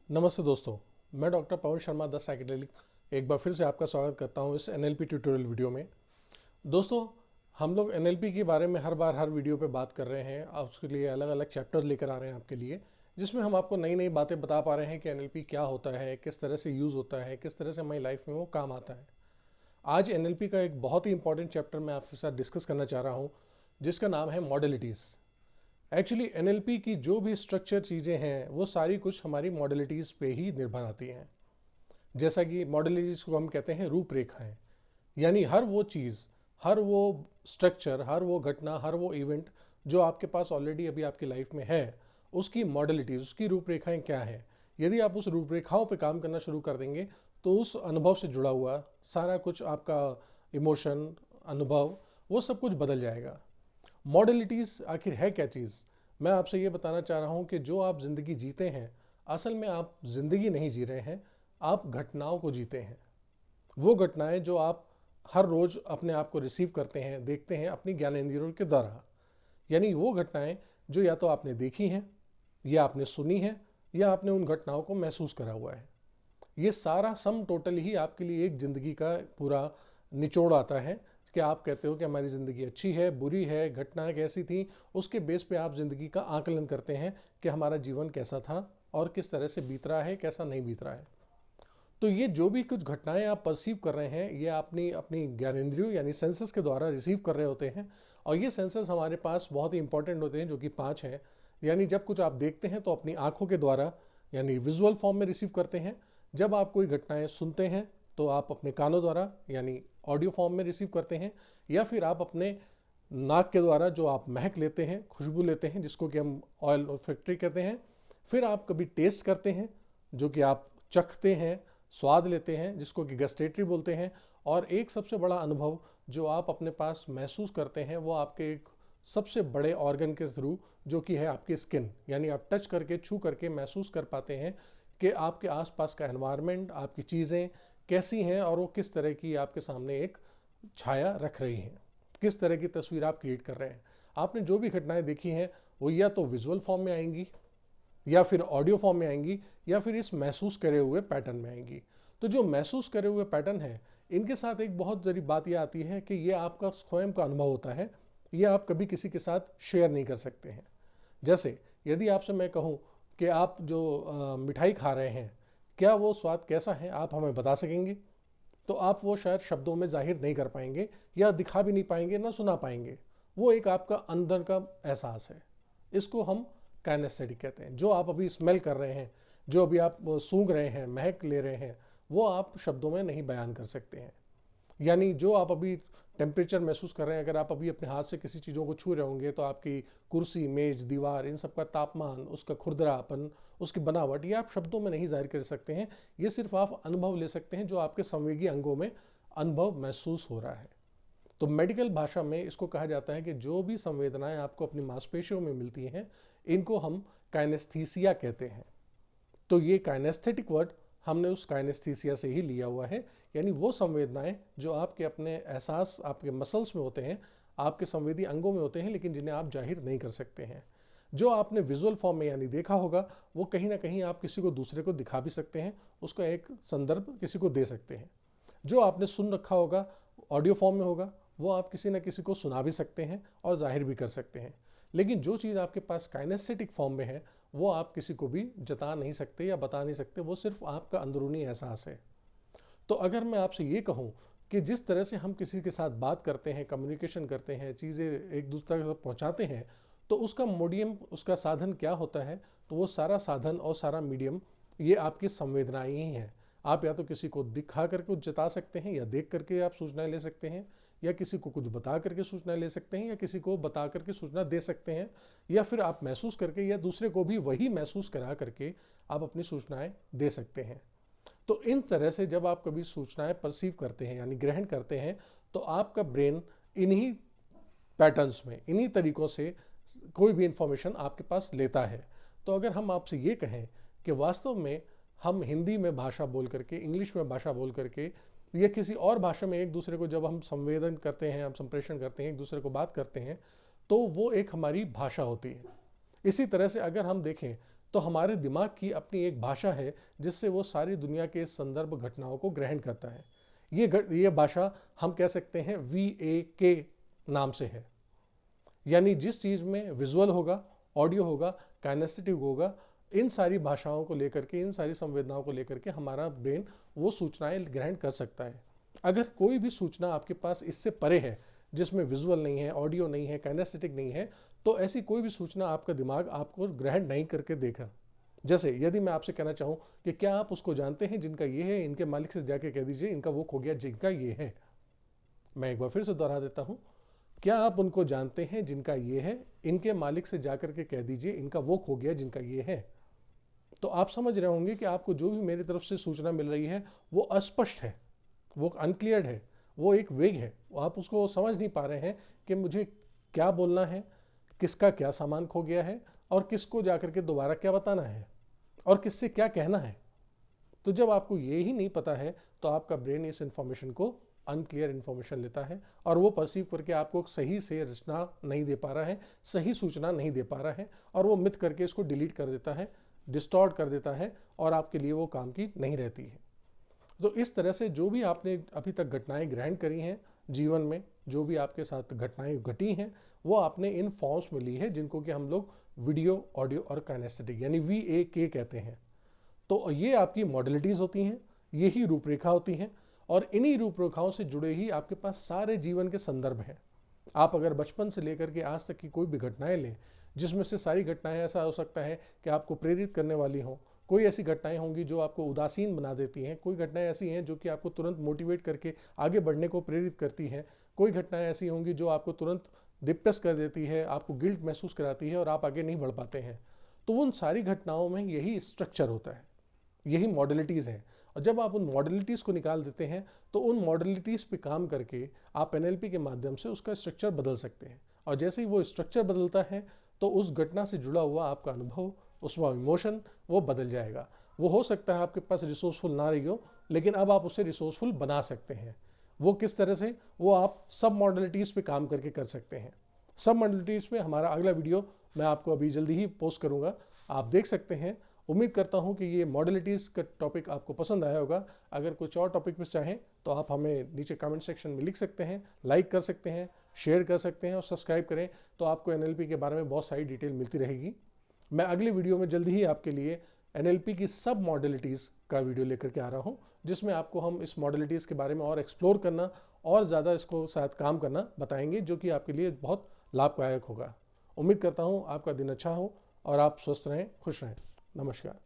नमस्ते दोस्तों, मैं doctor Pawan Sharma the psychedelic एक बार फिर से आपका स्वागत करता हूं इस एनएलपी ट्यूटोरियल वीडियो में। दोस्तों, हम लोग एनएलपी के बारे में हर बार हर वीडियो पे बात कर रहे हैं और उसके लिए अलग अलग चैप्टर्स लेकर आ रहे हैं आपके लिए, जिसमें हम आपको नई नई बातें बता पा रहे हैं कि एनएलपी क्या होता है, किस तरह से यूज़ होता है, किस तरह से हमारी लाइफ में वो काम आता है। आज एनएलपी का एक बहुत ही इंपॉर्टेंट चैप्टर मैं आपके साथ डिस्कस करना चाह रहा हूँ, जिसका नाम है मॉडलिटीज़। एक्चुअली एनएलपी की जो भी स्ट्रक्चर चीज़ें हैं वो सारी कुछ हमारी मॉडलिटीज़ पे ही निर्भर आती हैं। जैसा कि मॉडलिटीज़ को हम कहते हैं रूपरेखाएं, यानी हर वो चीज़, हर वो स्ट्रक्चर, हर वो घटना, हर वो इवेंट जो आपके पास ऑलरेडी अभी आपकी लाइफ में है, उसकी मॉडलिटीज़, उसकी रूपरेखाएं क्या है। यदि आप उस रूपरेखाओं पे काम करना शुरू कर देंगे तो उस अनुभव से जुड़ा हुआ सारा कुछ आपका इमोशन, अनुभव, वो सब कुछ बदल जाएगा। मॉडलिटीज़ आखिर है क्या चीज़? मैं आपसे ये बताना चाह रहा हूँ कि जो आप ज़िंदगी जीते हैं, असल में आप ज़िंदगी नहीं जी रहे हैं, आप घटनाओं को जीते हैं। वो घटनाएं जो आप हर रोज़ अपने आप को रिसीव करते हैं, देखते हैं अपनी ज्ञानेंद्रियों के द्वारा। यानी वो घटनाएं जो या तो आपने देखी हैं, या आपने सुनी हैं, या आपने उन घटनाओं को महसूस करा हुआ है। ये सारा सम टोटल ही आपके लिए एक ज़िंदगी का पूरा निचोड़ आता है कि आप कहते हो कि हमारी ज़िंदगी अच्छी है, बुरी है, घटनाएं कैसी थी। उसके बेस पे आप ज़िंदगी का आकलन करते हैं कि हमारा जीवन कैसा था और किस तरह से बीत रहा है, कैसा नहीं बीत रहा है। तो ये जो भी कुछ घटनाएं आप परसीव कर रहे हैं, ये अपनी अपनी ज्ञानेंद्रियों यानी सेंसेस के द्वारा रिसीव कर रहे होते हैं। और ये सेंसेस हमारे पास बहुत ही इंपॉर्टेंट होते हैं, जो कि 5 हैं। यानी जब कुछ आप देखते हैं तो अपनी आंखों के द्वारा यानी विजुअल फॉर्म में रिसीव करते हैं। जब आप कोई घटनाएं सुनते हैं तो आप अपने कानों द्वारा यानी ऑडियो फॉर्म में रिसीव करते हैं, या फिर आप अपने नाक के द्वारा जो आप महक लेते हैं, खुशबू लेते हैं, जिसको कि हम ऑयल फैक्ट्री कहते हैं। फिर आप कभी टेस्ट करते हैं, जो कि आप चखते हैं, स्वाद लेते हैं, जिसको कि गस्टेटरी बोलते हैं। और एक सबसे बड़ा अनुभव जो आप अपने पास महसूस करते हैं, वो आपके एक सबसे बड़े ऑर्गन के थ्रू, जो कि है आपकी स्किन। यानी आप टच करके, छू करके महसूस कर पाते हैं कि आपके आसपास का एनवायरनमेंट, आपकी चीज़ें कैसी हैं और वो किस तरह की आपके सामने एक छाया रख रही हैं, किस तरह की तस्वीर आप क्रिएट कर रहे हैं। आपने जो भी घटनाएं देखी हैं वो या तो विजुअल फॉर्म में आएंगी, या फिर ऑडियो फॉर्म में आएंगी, या फिर इस महसूस करे हुए पैटर्न में आएंगी। तो जो महसूस करे हुए पैटर्न है, इनके साथ एक बहुत जरूरी बात यह आती है कि ये आपका स्वयं का अनुभव होता है, ये आप कभी किसी के साथ शेयर नहीं कर सकते हैं। जैसे यदि आपसे मैं कहूँ कि आप जो मिठाई खा रहे हैं, क्या वो स्वाद कैसा है, आप हमें बता सकेंगे? तो आप वो शायद शब्दों में जाहिर नहीं कर पाएंगे, या दिखा भी नहीं पाएंगे, ना सुना पाएंगे। वो एक आपका अंदर का एहसास है। इसको हम काइनेस्थेटिक कहते हैं। जो आप अभी स्मेल कर रहे हैं, जो अभी आप सूंघ रहे हैं, महक ले रहे हैं, वो आप शब्दों में नहीं बयान कर सकते हैं। यानी जो आप अभी टेम्परेचर महसूस कर रहे हैं, अगर आप अभी अपने हाथ से किसी चीज़ों को छू रहे होंगे तो आपकी कुर्सी, मेज, दीवार, इन सब का तापमान, उसका खुरदरापन, उसकी बनावट, ये आप शब्दों में नहीं जाहिर कर सकते हैं। ये सिर्फ आप अनुभव ले सकते हैं, जो आपके संवेगी अंगों में अनुभव महसूस हो रहा है। तो मेडिकल भाषा में इसको कहा जाता है कि जो भी संवेदनाएं आपको अपनी मांसपेशियों में मिलती हैं, इनको हम काइनेस्थीसिया कहते हैं। तो ये काइनेस्थेटिक वर्ड हमने उस काइनेस्थीसिया से ही लिया हुआ है। यानी वो संवेदनाएं जो आपके अपने एहसास, आपके मसल्स में होते हैं, आपके संवेदी अंगों में होते हैं, लेकिन जिन्हें आप जाहिर नहीं कर सकते हैं। जो आपने विजुअल फॉर्म में यानी देखा होगा, वो कहीं ना कहीं आप किसी को दूसरे को दिखा भी सकते हैं, उसका एक संदर्भ किसी को दे सकते हैं। जो आपने सुन रखा होगा, ऑडियो फॉर्म में होगा, वो आप किसी न किसी को सुना भी सकते हैं और जाहिर भी कर सकते हैं। लेकिन जो चीज़ आपके पास काइनेस्थेटिक फॉर्म में है, वो आप किसी को भी जता नहीं सकते या बता नहीं सकते, वो सिर्फ आपका अंदरूनी एहसास है। तो अगर मैं आपसे ये कहूँ कि जिस तरह से हम किसी के साथ बात करते हैं, कम्युनिकेशन करते हैं, चीज़ें एक दूसरे तक पहुँचाते हैं, तो उसका मीडियम, उसका साधन क्या होता है? तो वो सारा साधन और सारा मीडियम ये आपकी संवेदनाएं ही हैं। आप या तो किसी को दिखा करके कुछ जता सकते हैं, या देख करके आप सूचनाएं ले सकते हैं, या किसी को कुछ बता करके सूचना ले सकते हैं, या किसी को बता करके सूचना दे सकते हैं, या फिर आप महसूस करके या दूसरे को भी वही महसूस करा करके आप अपनी सूचनाएं दे सकते हैं। तो इन तरह से जब आप कभी सूचनाएं परसीव करते हैं यानी ग्रहण करते हैं, तो आपका ब्रेन इन्हीं पैटर्न्स में, इन्हीं तरीकों से कोई भी इंफॉर्मेशन आपके पास लेता है। तो अगर हम आपसे ये कहें कि वास्तव में हम हिंदी में भाषा बोल करके, इंग्लिश में भाषा बोल करके, या किसी और भाषा में एक दूसरे को जब हम संवेदन करते हैं, हम संप्रेषण करते हैं, एक दूसरे को बात करते हैं, तो वो एक हमारी भाषा होती है। इसी तरह से अगर हम देखें तो हमारे दिमाग की अपनी एक भाषा है जिससे वो सारी दुनिया के संदर्भ घटनाओं को ग्रहण करता है। ये भाषा हम कह सकते हैं VAK नाम से है, यानी जिस चीज़ में विजुअल होगा, ऑडियो होगा, काइनेस्थेटिक होगा, इन सारी भाषाओं को लेकर के, इन सारी संवेदनाओं को लेकर के हमारा ब्रेन वो सूचनाएं ग्रहण कर सकता है। अगर कोई भी सूचना आपके पास इससे परे है, जिसमें विजुअल नहीं है, ऑडियो नहीं है, काइनेस्थेटिक नहीं है, तो ऐसी कोई भी सूचना आपका दिमाग आपको ग्रहण नहीं करके देगा। जैसे यदि मैं आपसे कहना चाहूँ कि क्या आप उसको जानते हैं जिनका ये है, इनके मालिक से जाके कह दीजिए इनका वो खो गया जिनका ये है। मैं एक बार फिर से दोहरा देता हूँ, क्या आप उनको जानते हैं जिनका ये है, इनके मालिक से जाकर के कह दीजिए इनका वो खो गया जिनका ये है। तो आप समझ रहे होंगे कि आपको जो भी मेरी तरफ से सूचना मिल रही है वो अस्पष्ट है, वो अनक्लियर्ड है, वो एक वेग है, आप उसको समझ नहीं पा रहे हैं कि मुझे क्या बोलना है, किसका क्या सामान खो गया है और किसको जाकर के दोबारा क्या बताना है और किससे क्या कहना है। तो जब आपको ये ही नहीं पता है तो आपका ब्रेन इस इंफॉर्मेशन को अनक्लियर इंफॉर्मेशन लेता है और वो परसीव करके आपको सही से रचना नहीं दे पा रहा है, सही सूचना नहीं दे पा रहा है और वो मिथ करके इसको डिलीट कर देता है, डिस्टॉर्ट कर देता है और आपके लिए वो काम की नहीं रहती है। तो इस तरह से जो भी आपने अभी तक घटनाएं ग्रहण करी हैं जीवन में, जो भी आपके साथ घटनाएं घटी हैं, वो आपने इन फॉर्म्स में ली है जिनको कि हम लोग वीडियो, ऑडियो और काइनेस्थेटिक यानी VAK कहते हैं। तो ये आपकी मॉडलिटीज़ होती हैं, यही रूपरेखा होती हैं और इन्हीं रूपरेखाओं से जुड़े ही आपके पास सारे जीवन के संदर्भ हैं। आप अगर बचपन से लेकर के आज तक की कोई भी घटनाएं लें, जिसमें से सारी घटनाएं ऐसा हो सकता है कि आपको प्रेरित करने वाली हों, कोई ऐसी घटनाएं होंगी जो आपको उदासीन बना देती हैं, कोई घटनाएं ऐसी हैं जो कि आपको तुरंत मोटिवेट करके आगे बढ़ने को प्रेरित करती हैं, कोई घटनाएं ऐसी होंगी जो आपको तुरंत डिप्रेस कर देती है, आपको गिल्ट महसूस कराती है और आप आगे नहीं बढ़ पाते हैं। तो उन सारी घटनाओं में यही स्ट्रक्चर होता है, यही मॉडलिटीज़ हैं। और जब आप उन मॉडलिटीज़ को निकाल देते हैं तो उन मॉडलिटीज़ पे काम करके आप NLP के माध्यम से उसका स्ट्रक्चर बदल सकते हैं। और जैसे ही वो स्ट्रक्चर बदलता है तो उस घटना से जुड़ा हुआ आपका अनुभव, उसका इमोशन वो बदल जाएगा। वो हो सकता है आपके पास रिसोर्सफुल ना रही हो, लेकिन अब आप उसे रिसोर्सफुल बना सकते हैं। वो किस तरह से, वो आप सब मॉडलिटीज़ पे काम करके कर सकते हैं। सब मॉडलिटीज़ पे हमारा अगला वीडियो मैं आपको अभी जल्दी ही पोस्ट करूँगा, आप देख सकते हैं। उम्मीद करता हूं कि ये मॉडलिटीज़ का टॉपिक आपको पसंद आया होगा। अगर कुछ और टॉपिक पर चाहें तो आप हमें नीचे कमेंट सेक्शन में लिख सकते हैं, लाइक कर सकते हैं, शेयर कर सकते हैं और सब्सक्राइब करें, तो आपको NLP के बारे में बहुत सारी डिटेल मिलती रहेगी। मैं अगले वीडियो में जल्दी ही आपके लिए NLP की सब मॉडलिटीज़ का वीडियो लेकर के आ रहा हूँ, जिसमें आपको हम इस मॉडलिटीज़ के बारे में और एक्सप्लोर करना और ज़्यादा इसको साथ काम करना बताएंगे, जो कि आपके लिए बहुत लाभदायक होगा। उम्मीद करता हूँ आपका दिन अच्छा हो और आप स्वस्थ रहें, खुश रहें। नमस्कार।